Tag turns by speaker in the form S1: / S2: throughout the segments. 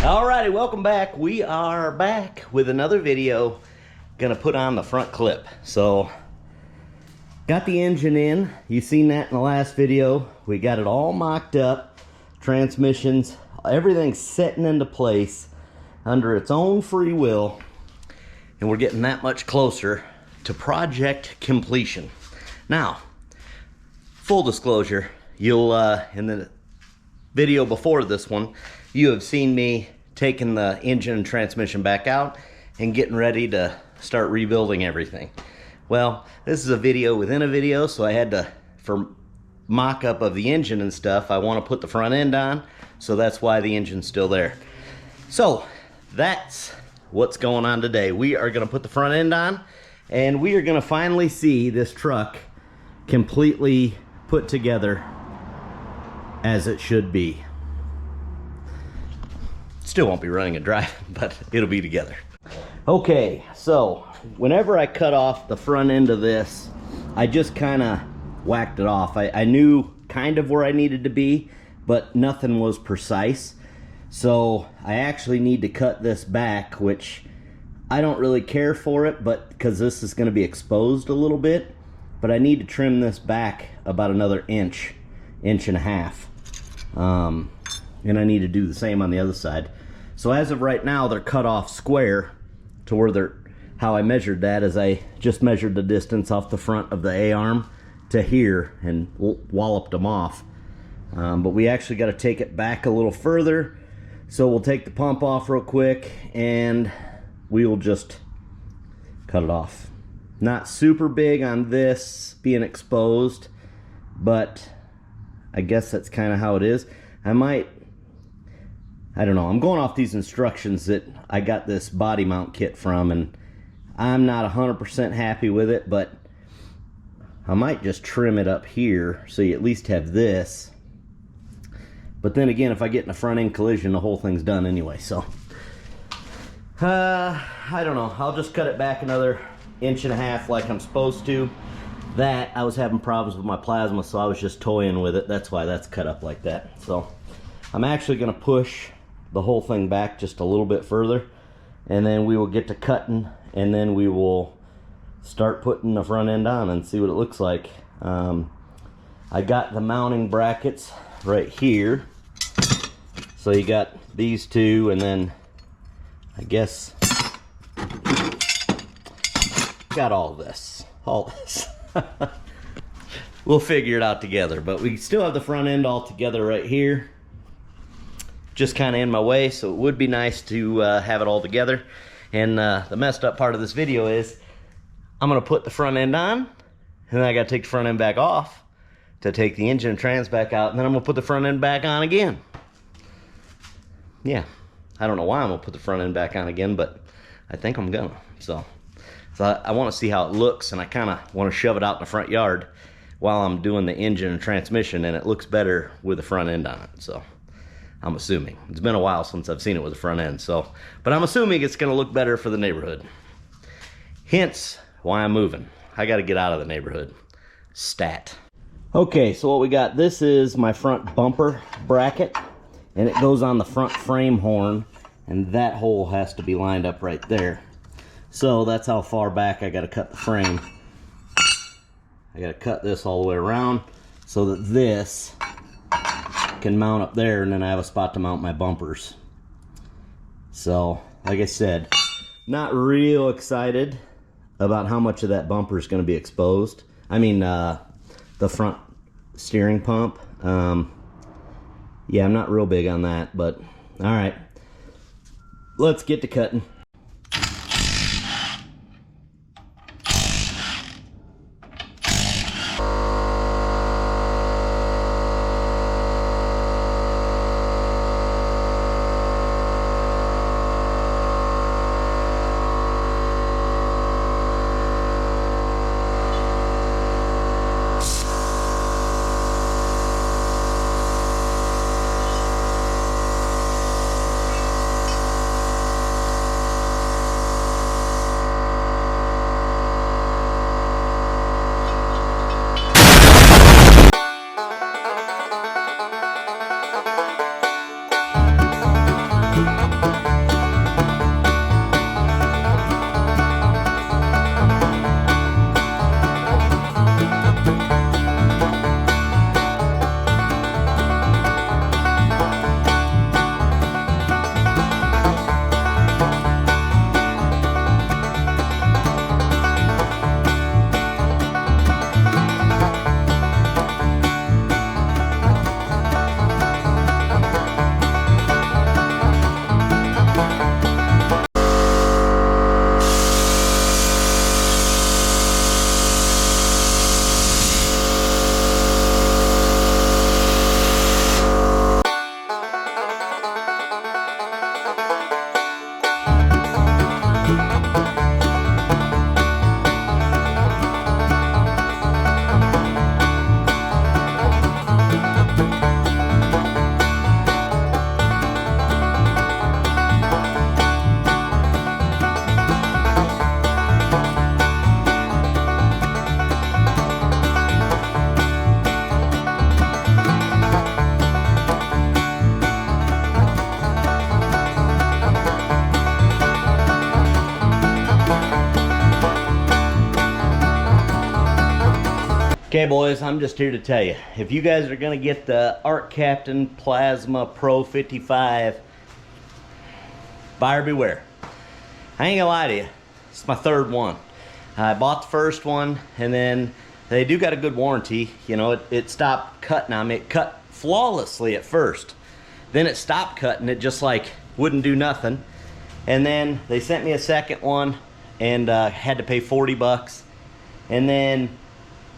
S1: Alrighty, welcome back. We are back with another video. Gonna put on the front clip. So, got the engine in. You've seen that in the last video. We got it all mocked up. Transmissions, everything's setting into place under its own free will. And we're getting that much closer to project completion. Now, full disclosure, you'll, in the video before this one, you have seen me taking the engine and transmission back out and getting ready to start rebuilding everything. Well, this is a video within a video, so I had to, for mock-up of the engine and stuff, I want to put the front end on, so that's why the engine's still there. So, that's what's going on today. We are going to put the front end on, and we are going to finally see this truck completely put together as it should be. Still won't be running and driving, but it'll be together. Okay, so whenever I cut off the front end of this, I just kind of whacked it off. I knew kind of where I needed to be, but nothing was precise. So I actually need to cut this back, which I don't really care for it, but because this is going to be exposed a little bit, but I need to trim this back about another inch and a half. And I need to do the same on the other side. So as of right now, they're cut off square to where they're, how I measured that is I just measured the distance off the front of the A-arm to here and walloped them off. But we actually got to take it back a little further. So we'll take the pump off real quick and we will just cut it off. Not super big on this being exposed, but I guess that's kind of how it is. I don't know, I'm going off these instructions that I got this body mount kit from, and I'm not 100% happy with it, but I might just trim it up here so you at least have this. But then again, if I get in a front end collision, the whole thing's done anyway, so. I don't know, I'll just cut it back another inch and a half like I'm supposed to. That, I was having problems with my plasma, so I was just toying with it. That's why that's cut up like that. So, I'm actually gonna push the whole thing back just a little bit further, and then we will get to cutting, and then we will start putting the front end on and see what it looks like. I got the mounting brackets right here, so you got these two, and then I guess got all this. We'll figure it out together, but we still have the front end all together right here, just kind of in my way, so it would be nice to have it all together. And the messed up part of this video is I'm gonna put the front end on, and then I gotta take the front end back off to take the engine and trans back out, and then I'm gonna put the front end back on again. Yeah, I don't know why I'm gonna put the front end back on again, but I think I'm gonna. So I want to see how it looks, and I kind of want to shove it out in the front yard while I'm doing the engine and transmission, and it looks better with the front end on it. So I'm assuming. It's been a while since I've seen it with the front end, so, but I'm assuming it's going to look better for the neighborhood. Hence why I'm moving. I got to get out of the neighborhood. Stat. Okay, so what we got, this is my front bumper bracket, and it goes on the front frame horn, and that hole has to be lined up right there. So that's how far back I got to cut the frame. I got to cut this all the way around so that this can mount up there, and then I have a spot to mount my bumpers. So, like I said, not real excited about how much of that bumper is going to be exposed. I mean, the front steering pump. Yeah, I'm not real big on that, but all right. Let's get to cutting. Okay, boys, I'm just here to tell you, if you guys are going to get the Arc Captain Plasma Pro 55, buyer beware. I ain't gonna lie to you, it's my third one. I bought the first one, and then they do got a good warranty. You know, it stopped cutting on me. It cut flawlessly at first. Then it stopped cutting. It just like wouldn't do nothing. And then they sent me a second one, and had to pay 40 bucks. And then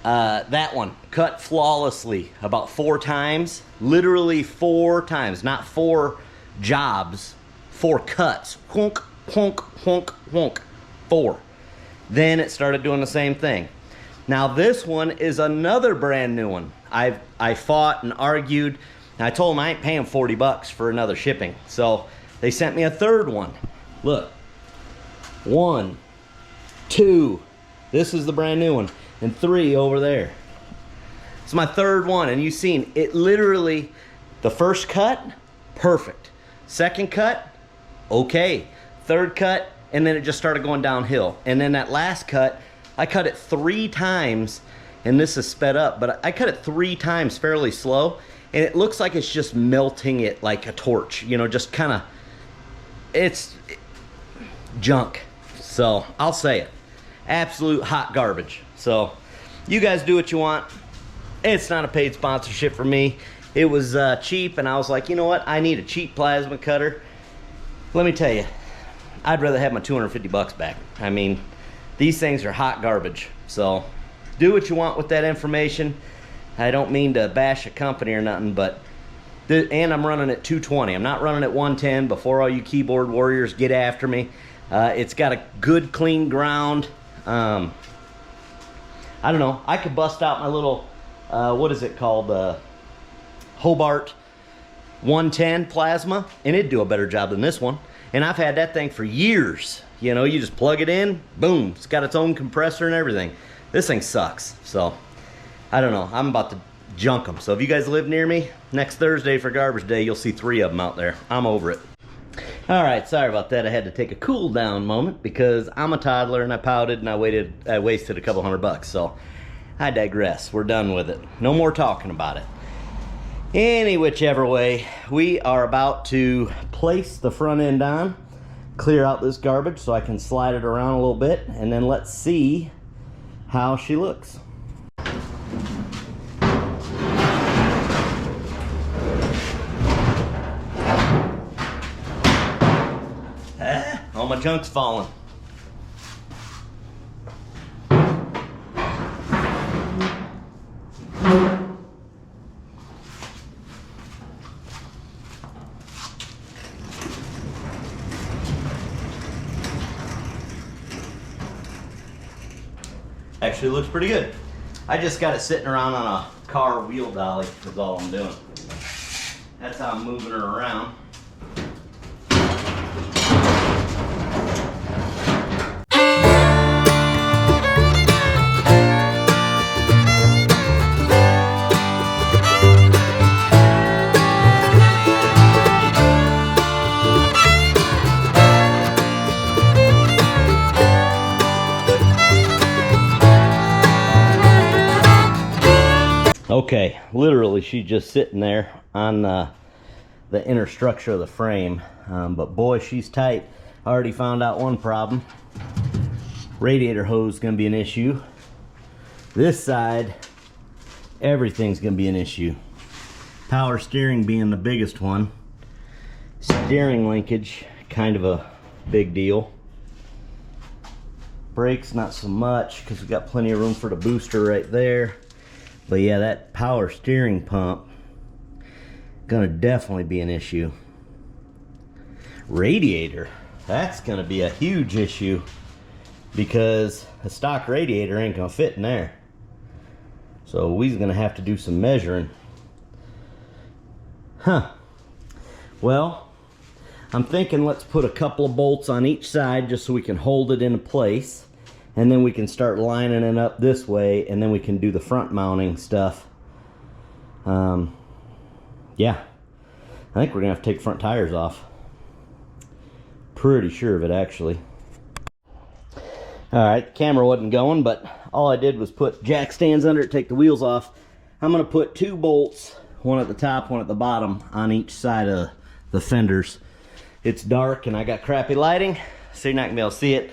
S1: that one cut flawlessly about 4 times. Literally 4 times, not 4 jobs, 4 cuts. Honk, honk, honk, honk. 4. Then it started doing the same thing. Now this one is another brand new one. I fought and argued, and I told them I ain't paying 40 bucks for another shipping. So they sent me a third one. Look, 1, 2, this is the brand new one, and 3 over there. It's my third one, and you've seen it literally, the first cut, perfect. Second cut, okay. Third cut, and then it just started going downhill. And then that last cut, I cut it 3 times, and this is sped up, but I cut it 3 times fairly slow, and it looks like it's just melting it like a torch, you know, just kind of, it's junk. So I'll say it, absolute hot garbage. So you guys do what you want. It's not a paid sponsorship for me. It was cheap, and I was like, you know what, I need a cheap plasma cutter. Let me tell you, I'd rather have my 250 bucks back. I mean, these things are hot garbage. So do what you want with that information. I don't mean to bash a company or nothing, but and I'm running at 220. I'm not running at 110. Before all you keyboard warriors get after me. It's got a good clean ground. I don't know, I could bust out my little what is it called, Hobart 110 plasma, and it'd do a better job than this one. And I've had that thing for years. You know, you just plug it in, boom, it's got its own compressor and everything. This thing sucks. So I don't know, I'm about to junk them. So if you guys live near me, next Thursday for garbage day, you'll see 3 of them out there. I'm over it. All right, sorry about that. I had to take a cool down moment because I'm a toddler, and I pouted, and I wasted a couple $100. So I digress. We're done with it. No more talking about it. Any whichever way, we are about to place the front end on, clear out this garbage so I can slide it around a little bit, and then let's see how she looks. All my junk's falling. Actually looks pretty good. I just got it sitting around on a car wheel dolly is all I'm doing. That's how I'm moving her around. Okay, literally she's just sitting there on the inner structure of the frame, but boy, she's tight. I already found out one problem. Radiator hose is going to be an issue. This side, everything's going to be an issue. Power steering being the biggest one. Steering linkage, kind of a big deal. Brakes, not so much, because we got plenty of room for the booster right there. But yeah, that power steering pump, gonna definitely be an issue. Radiator, that's gonna be a huge issue because a stock radiator ain't gonna fit in there. So we's gonna have to do some measuring. Huh. Well, I'm thinking let's put a couple of bolts on each side just so we can hold it into place. And then we can start lining it up this way, and then we can do the front mounting stuff. Yeah, I think we're gonna have to take front tires off. Pretty sure of it, actually. All right, the camera wasn't going, but all I did was put jack stands under it, take the wheels off. I'm gonna put 2 bolts, one at the top, one at the bottom, on each side of the fenders. It's dark and I got crappy lighting, so you're not gonna be able to see it.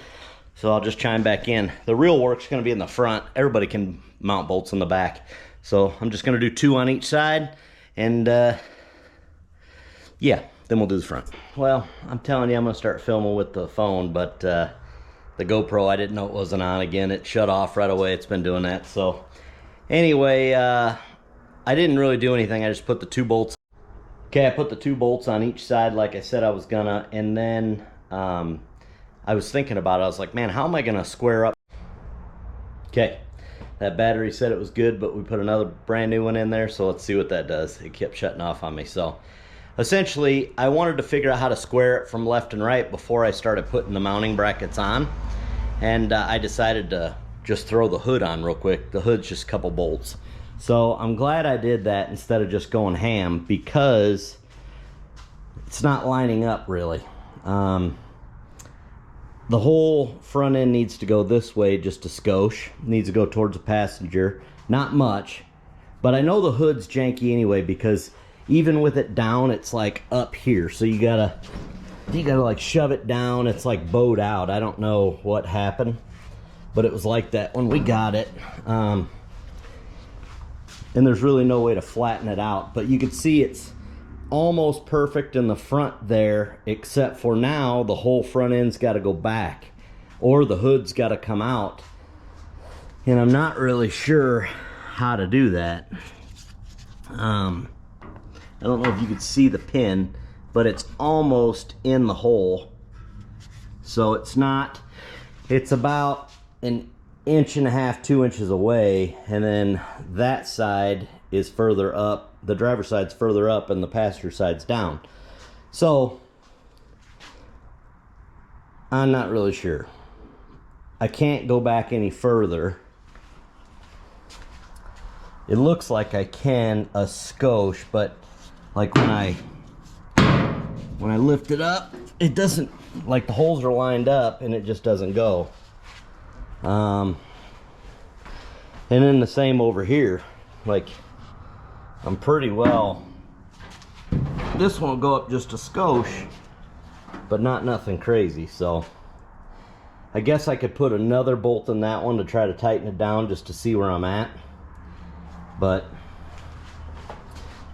S1: So I'll just chime back in. The real work's gonna be in the front. Everybody can mount bolts in the back. So I'm just gonna do 2 on each side, and yeah, then we'll do the front. Well, I'm telling you, I'm gonna start filming with the phone, but the GoPro, I didn't know it wasn't on again. It shut off right away. It's been doing that. So anyway, I didn't really do anything. I just put the 2 bolts. Okay, I put the 2 bolts on each side like I said I was gonna, and then I was thinking about it. I was like, man, how am I gonna square up? Okay, that battery said it was good, but we put another brand new one in there, so let's see what that does. It kept shutting off on me. So essentially, I wanted to figure out how to square it from left and right before I started putting the mounting brackets on, and I decided to just throw the hood on real quick. The hood's just a couple bolts. So I'm glad I did that instead of just going ham, because it's not lining up really. The whole front end needs to go this way just a skosh. Needs to go towards the passenger. Not much. But I know the hood's janky anyway, because even with it down, it's like up here. So you gotta like shove it down. It's like bowed out. I don't know what happened, but it was like that when we got it. And there's really no way to flatten it out. But you can see it's almost perfect in the front there, except for now the whole front end's got to go back, or the hood's got to come out, and I'm not really sure how to do that. I don't know if you could see the pin, but it's almost in the hole, so it's not, it's about 1.5 inches, 2 inches away, and then that side is further up. The driver's side's further up and the passenger side's down. So I'm not really sure. I can't go back any further. It looks like I can a skosh, but like when I lift it up, it doesn't, like the holes are lined up and it just doesn't go. And then the same over here, like I'm pretty well, this one will go up just a skosh, but not nothing crazy. So I guess I could put another bolt in that one to try to tighten it down just to see where I'm at, but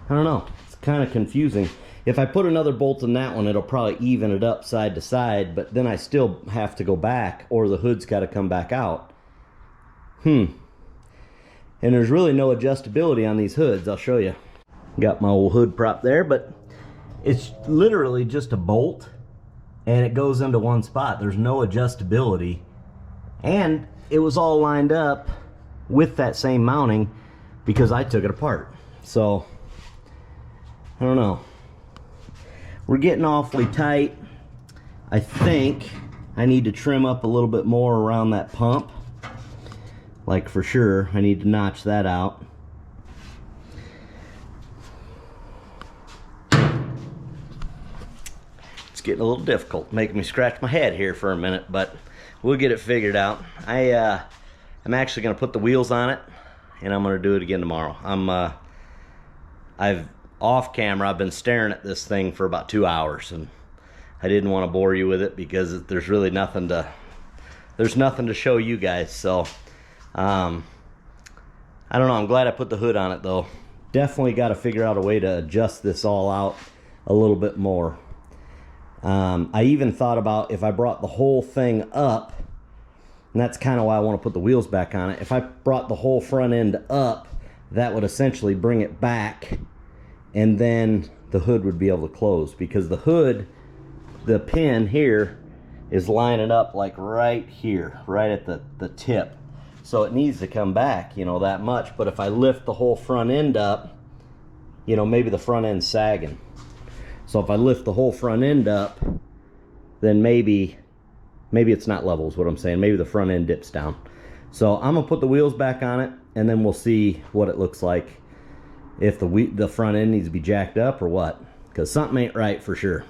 S1: I don't know, it's kind of confusing. If I put another bolt in that one, it'll probably even it up side to side, but then I still have to go back, or the hood's got to come back out. And there's really no adjustability on these hoods. I'll show you. Got my old hood prop there, but it's literally just a bolt and it goes into one spot. There's no adjustability, and it was all lined up with that same mounting because I took it apart. So I don't know, we're getting awfully tight. I think I need to trim up a little bit more around that pump. Like for sure, I need to notch that out. It's getting a little difficult, making me scratch my head here for a minute, but we'll get it figured out. I'm actually gonna put the wheels on it, and I'm gonna do it again tomorrow. I've off camera, I've been staring at this thing for about 2 hours, and I didn't want to bore you with it because there's really nothing to show you guys. So I don't know, I'm glad I put the hood on it though. Definitely got to figure out a way to adjust this all out a little bit more. I even thought about if I brought the whole thing up, and that's kind of why I want to put the wheels back on it. If I brought the whole front end up, that would essentially bring it back, and then the hood would be able to close, because the hood, the pin here is lining up like right here, right at the tip. So it needs to come back, you know, that much. But if I lift the whole front end up, you know, maybe the front end's sagging. So if I lift the whole front end up, then maybe it's not level is what I'm saying. Maybe the front end dips down. So I'm gonna put the wheels back on it, and then we'll see what it looks like, if the front end needs to be jacked up or what, because something ain't right for sure.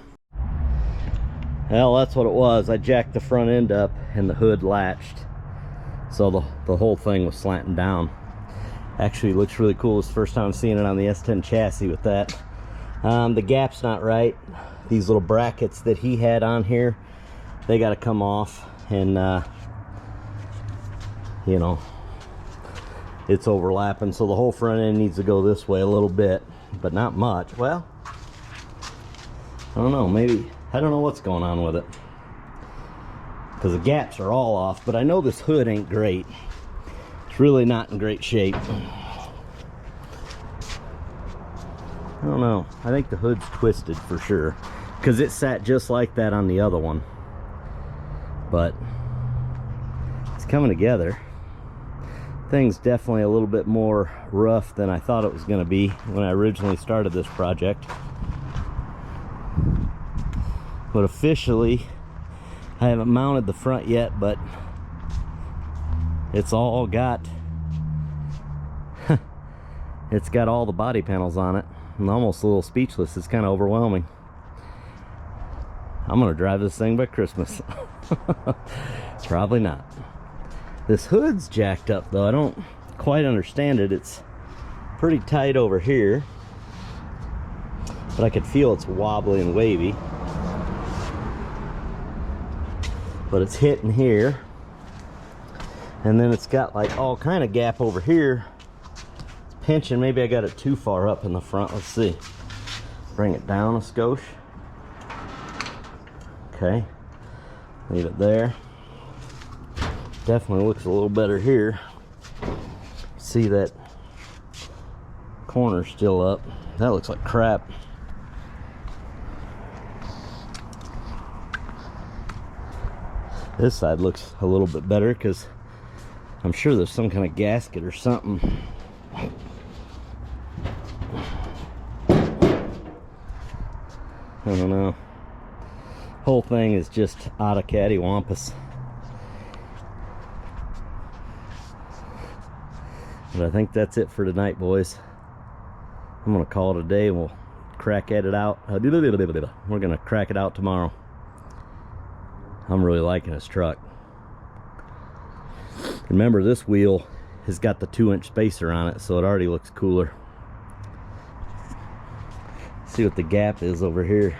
S1: Well, that's what it was. I jacked the front end up and the hood latched. so the whole thing was slanting down. Actually looks really cool. It's the first time I'm seeing it on the S10 chassis with that. The gap's not right. These little brackets that he had on here, they got to come off, and you know, it's overlapping, so the whole front end needs to go this way a little bit, but not much. Well, I don't know, maybe, I don't know what's going on with it, because the gaps are all off. But I know this hood ain't great. It's really not in great shape. I don't know, I think the hood's twisted for sure, because it sat just like that on the other one, but it's coming together. Thing's definitely a little bit more rough than I thought it was going to be when I originally started this project. But officially, I haven't mounted the front yet, but it's all got it's got all the body panels on it. I'm almost a little speechless. It's kind of overwhelming. I'm gonna drive this thing by Christmas. Probably not. This hood's jacked up though. I don't quite understand it. It's pretty tight over here, but I could feel it's wobbly and wavy. But it's hitting here, and then it's got like all kind of gap over here. It's pinching. Maybe I got it too far up in the front. Let's see. Bring it down a skosh. Okay, leave it there. Definitely looks a little better here. See that corner still up. That looks like crap. This side looks a little bit better because I'm sure there's some kind of gasket or something. I don't know. Whole thing is just out of cattywampus. But I think that's it for tonight, boys. I'm gonna call it a day and we'll crack at it out. We're gonna crack it out tomorrow. I'm really liking this truck. Remember, this wheel has got the 2-inch spacer on it, so it already looks cooler. See what the gap is over here.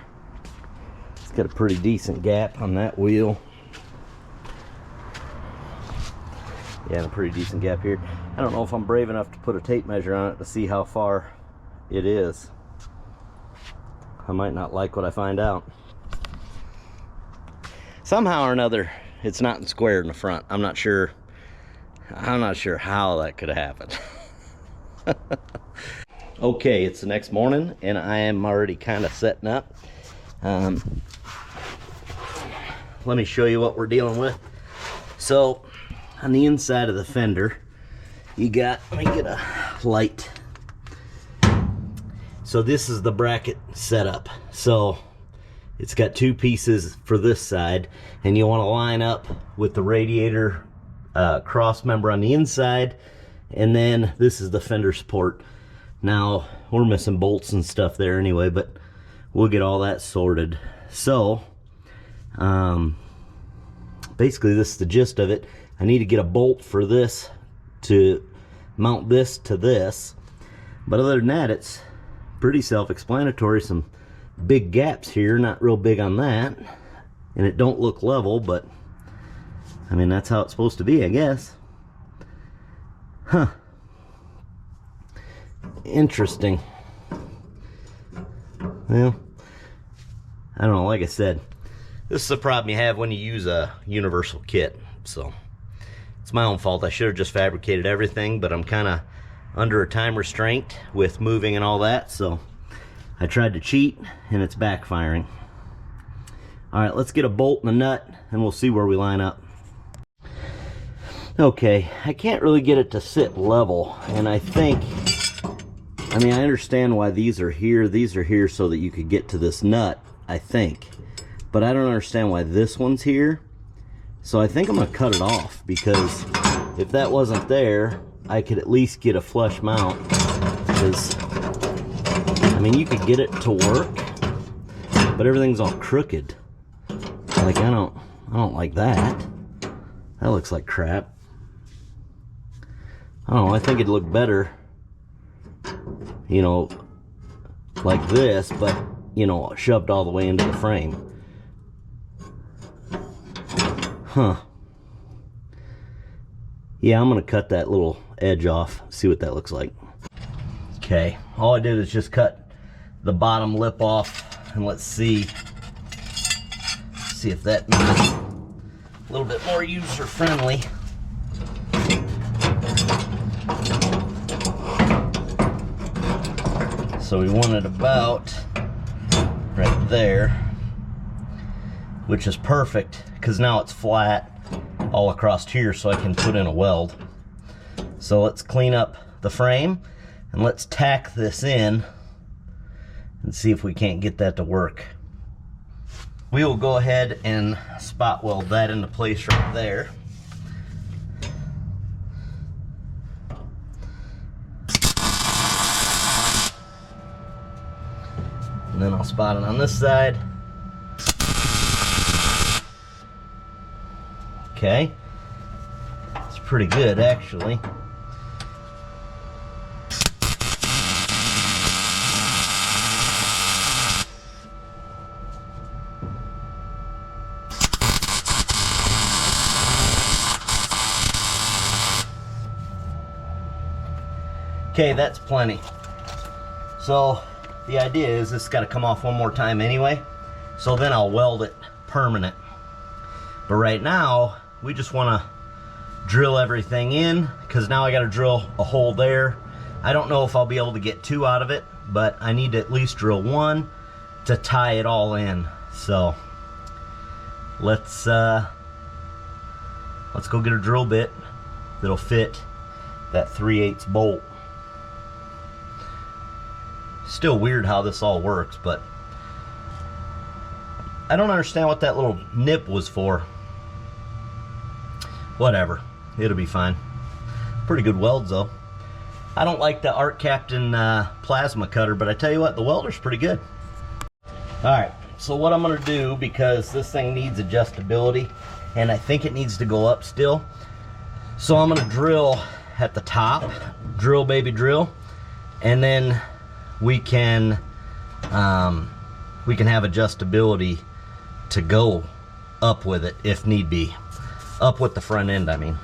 S1: It's got a pretty decent gap on that wheel. Yeah, and a pretty decent gap here. I don't know if I'm brave enough to put a tape measure on it to see how far it is. I might not like what I find out. Somehow or another, it's not square in the front. I'm not sure how that could have happened. Okay, it's the next morning and I am already kind of setting up. Let me show you what we're dealing with. So on the inside of the fender, you got, let me get a light. So this is the bracket setup. So it's got 2 pieces for this side, and you want to line up with the radiator cross member on the inside, and then this is the fender support. Now we're missing bolts and stuff there anyway, but we'll get all that sorted. So basically this is the gist of it. I need to get a bolt for this to mount this to this, but other than that, it's pretty self-explanatory. Some big gaps here, not real big on that, and it don't look level, but I mean, that's how it's supposed to be, I guess. Huh. Interesting. Well, I don't know, like I said, this is the problem you have when you use a universal kit. So it's my own fault. I should have just fabricated everything, but I'm kind of under a time restraint with moving and all that, so I tried to cheat and it's backfiring. All right, let's get a bolt and a nut and we'll see where we line up. Okay, I can't really get it to sit level, and I mean, I understand why these are here so that you could get to this nut, I think, but I don't understand why this one's here. So I think I'm gonna cut it off, because if that wasn't there, I could at least get a flush mount, because I mean, you could get it to work, but everything's all crooked. Like, I don't like that. That looks like crap. I don't know, I think it'd look better, you know, like this, but, you know, shoved all the way into the frame. Huh. Yeah, I'm gonna cut that little edge off, see what that looks like. Okay, all I did is just cut the bottom lip off, and let's see if that makes it a little bit more user friendly. So we want it about right there, which is perfect because now it's flat all across here, so I can put in a weld. So let's clean up the frame and let's tack this in and see if we can't get that to work. We will go ahead and spot weld that into place right there. And then I'll spot it on this side. Okay, it's pretty good actually. Okay, that's plenty. So the idea is this got to come off one more time anyway, so then I'll weld it permanent. But right now we just want to drill everything in, because now I got to drill a hole there. I don't know if I'll be able to get 2 out of it, but I need to at least drill 1 to tie it all in. So let's go get a drill bit that'll fit that 3/8 bolt. Still weird how this all works, but I don't understand what that little nip was for. Whatever, it'll be fine. Pretty good welds though. I don't like the Art Captain plasma cutter, but I tell you what, the welder's pretty good. Alright, so what I'm going to do, because this thing needs adjustability and I think it needs to go up still, so I'm going to drill at the top. Drill, baby, drill. And then we can have adjustability to go up with it if need be. Up with the front end, I mean.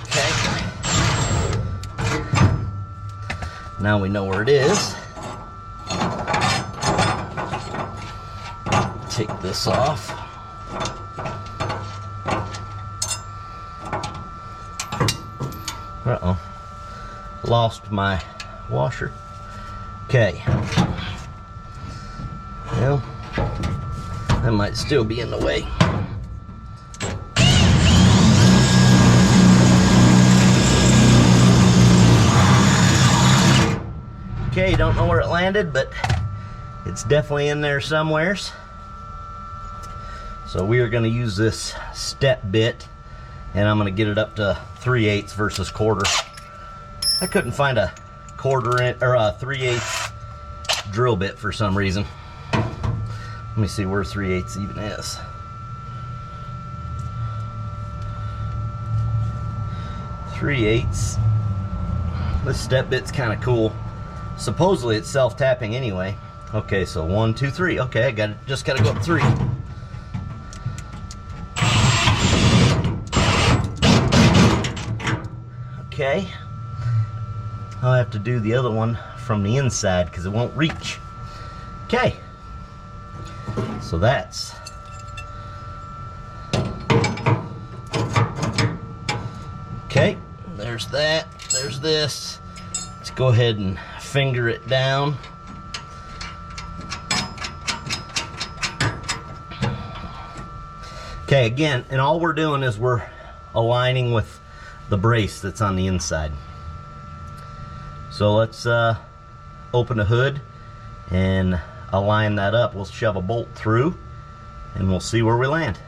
S1: Okay. Now we know where it is. Take this off. Uh-oh. Lost my washer. Okay. Well, that might still be in the way. Okay, don't know where it landed, but it's definitely in there somewheres. So we are going to use this step bit, and I'm going to get it up to 3/8 versus quarter. I couldn't find a quarter in, or a 3/8 drill bit for some reason. Let me see where 3/8 even is. Three-eighths. This step bit's kind of cool. Supposedly it's self-tapping anyway. Okay, so 1, 2, 3. Okay, I got it. Just gotta go up 3. Okay. I'll have to do the other one from the inside because it won't reach. Okay. So that's okay. There's that. There's this. Let's go ahead and finger it down. Okay, again, and all we're doing is we're aligning with the brace that's on the inside. So let's open the hood and align that up. We'll shove a bolt through and we'll see where we land.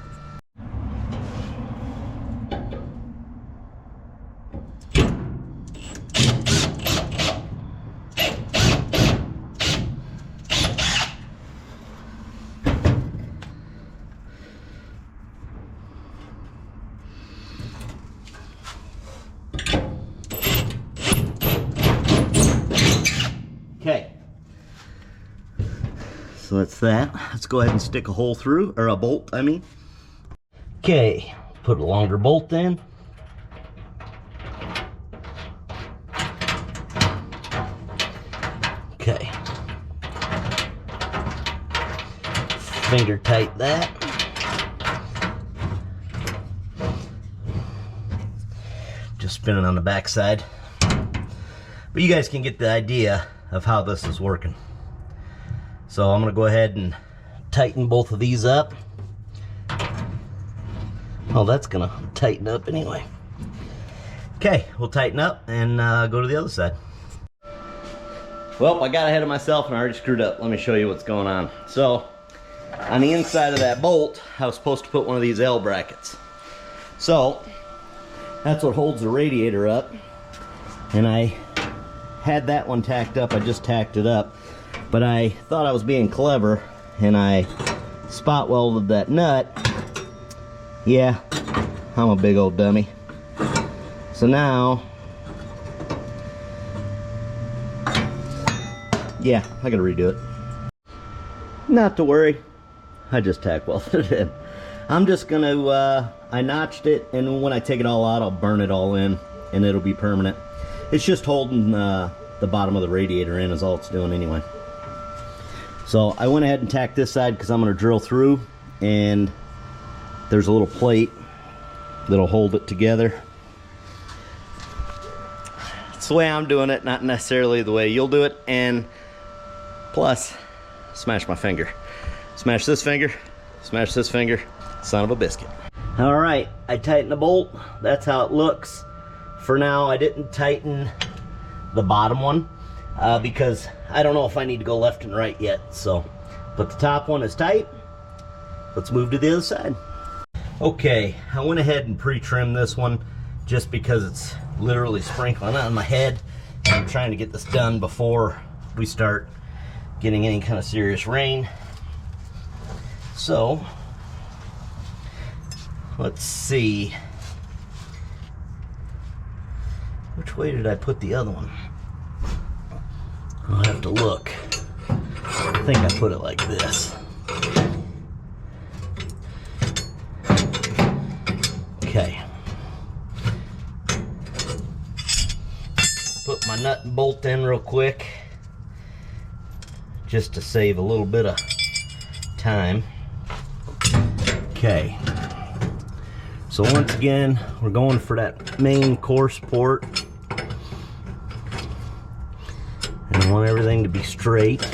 S1: So that's that. Let's go ahead and stick a hole through, or a bolt, I mean. Okay, put a longer bolt in. Okay. Finger tight that. Just spinning on the back side. But you guys can get the idea of how this is working. So I'm gonna go ahead and tighten both of these up. Oh, that's gonna tighten up anyway. Okay, we'll tighten up and go to the other side. Well, I got ahead of myself and I already screwed up. Let me show you what's going on. So, on the inside of that bolt, I was supposed to put one of these L brackets. So, that's what holds the radiator up. And I had that one tacked up, I just tacked it up. But I thought I was being clever and I spot welded that nut. Yeah, I'm a big old dummy. So now, yeah, I gotta redo it. Not to worry, I just tack welded it in. I'm just gonna, I notched it, and when I take it all out, I'll burn it all in, and it'll be permanent. It's just holding the bottom of the radiator in is all it's doing anyway. So I went ahead and tacked this side because I'm gonna drill through, and there's a little plate that'll hold it together. It's the way I'm doing it, not necessarily the way you'll do it, and plus, smash my finger. Smash this finger, smash this finger, son of a biscuit. All right, I tightened the bolt. That's how it looks. For now, I didn't tighten the bottom one because I don't know if I need to go left and right yet. So, but the top one is tight. Let's move to the other side. Okay, I went ahead and pre-trimmed this one just because it's literally sprinkling on my head. I'm trying to get this done before we start getting any kind of serious rain. So, let's see. Which way did I put the other one? I'll have to look. I think I put it like this. Okay. Put my nut and bolt in real quick, just to save a little bit of time. Okay. So once again, we're going for that main core support. And I want everything to be straight.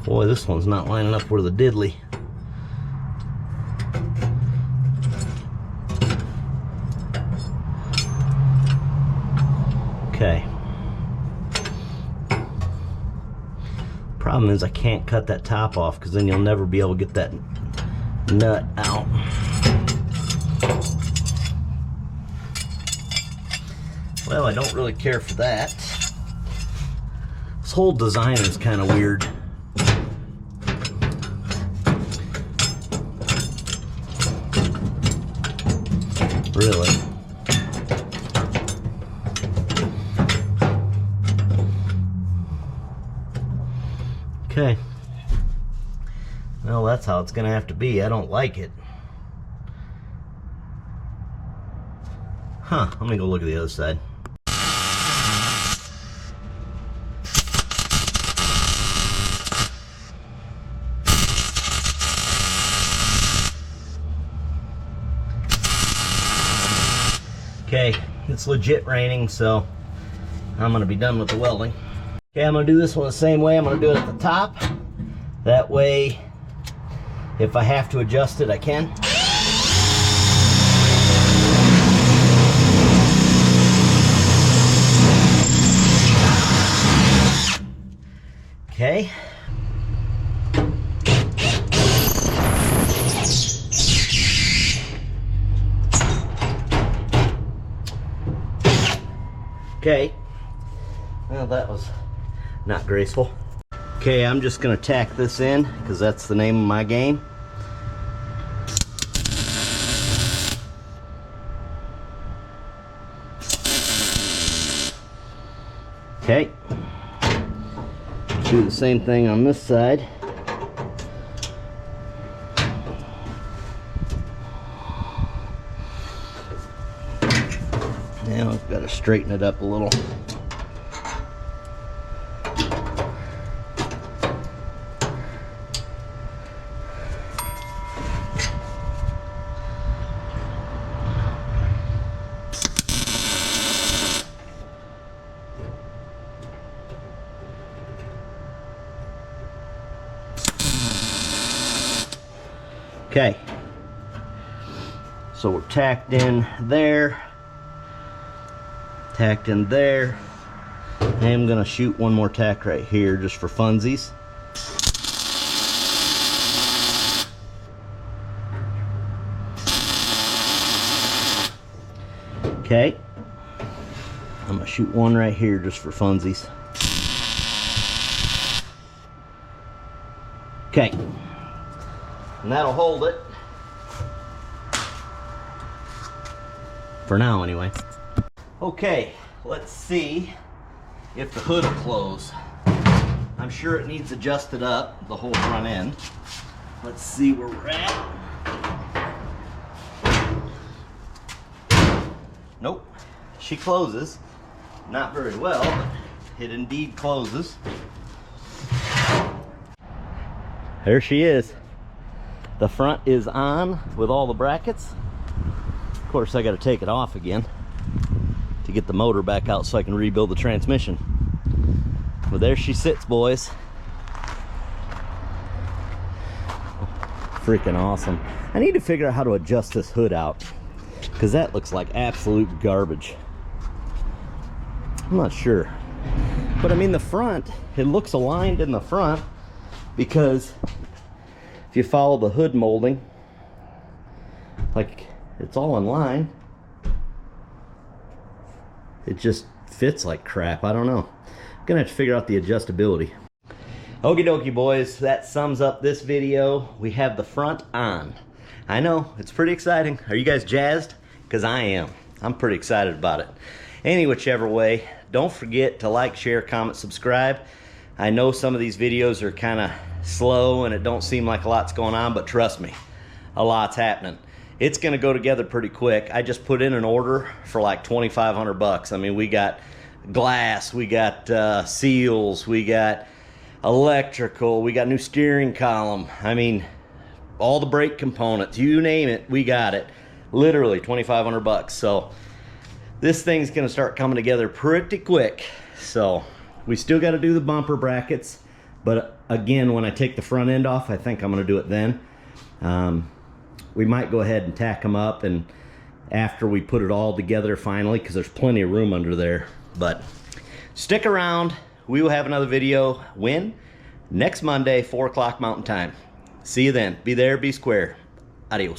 S1: Boy, this one's not lining up where the diddly. Okay. Problem is I can't cut that top off because then you'll never be able to get that nut out. Well, I don't really care for that. This whole design is kind of weird. Really. Okay. Well, that's how it's gonna have to be. I don't like it. Huh, I'm gonna go look at the other side. Okay, it's legit raining, so I'm gonna be done with the welding. Okay, I'm gonna do this one the same way. I'm gonna do it at the top. That way, if I have to adjust it, I can. Okay. Okay. Well, that was not graceful. Okay, I'm just gonna tack this in because that's the name of my game. Okay. Do the same thing on this side. Now I've got to straighten it up a little. Okay, so we're tacked in there, tacked in there. I'm gonna shoot one more tack right here just for funsies. Okay, I'm gonna shoot one right here just for funsies. Okay. And that'll hold it. For now, anyway. Okay, let's see if the hood will close. I'm sure it needs adjusted up, the whole front end. Let's see where we're at. Nope, she closes. Not very well, but it indeed closes. There she is. The front is on with all the brackets. Of course, I got to take it off again to get the motor back out so I can rebuild the transmission. But there she sits, boys. Freaking awesome. I need to figure out how to adjust this hood out, because that looks like absolute garbage. I'm not sure. But I mean, the front, it looks aligned in the front, because if you follow the hood molding, like, it's all in line. It just fits like crap. I don't know. I'm gonna have to figure out the adjustability. Okie dokie, boys, that sums up this video. We have the front on. I know, it's pretty exciting. Are you guys jazzed? Because I am. I'm pretty excited about it. Any whichever way, don't forget to like, share, comment, subscribe. I know some of these videos are kind of slow and it don't seem like a lot's going on, but trust me, a lot's happening. It's gonna go together pretty quick. I just put in an order for like 2,500 bucks. I mean, we got glass, we got seals, we got electrical, we got new steering column. I mean, all the brake components, you name it, we got it. Literally 2,500 bucks. So this thing's gonna start coming together pretty quick. So we still got to do the bumper brackets, but again, when I take the front end off, I think I'm going to do it then. We might go ahead and tack them up, and after we put it all together finally, because there's plenty of room under there. But stick around. We will have another video when? Next Monday, 4 o'clock Mountain Time. See you then. Be there, be square. Adios.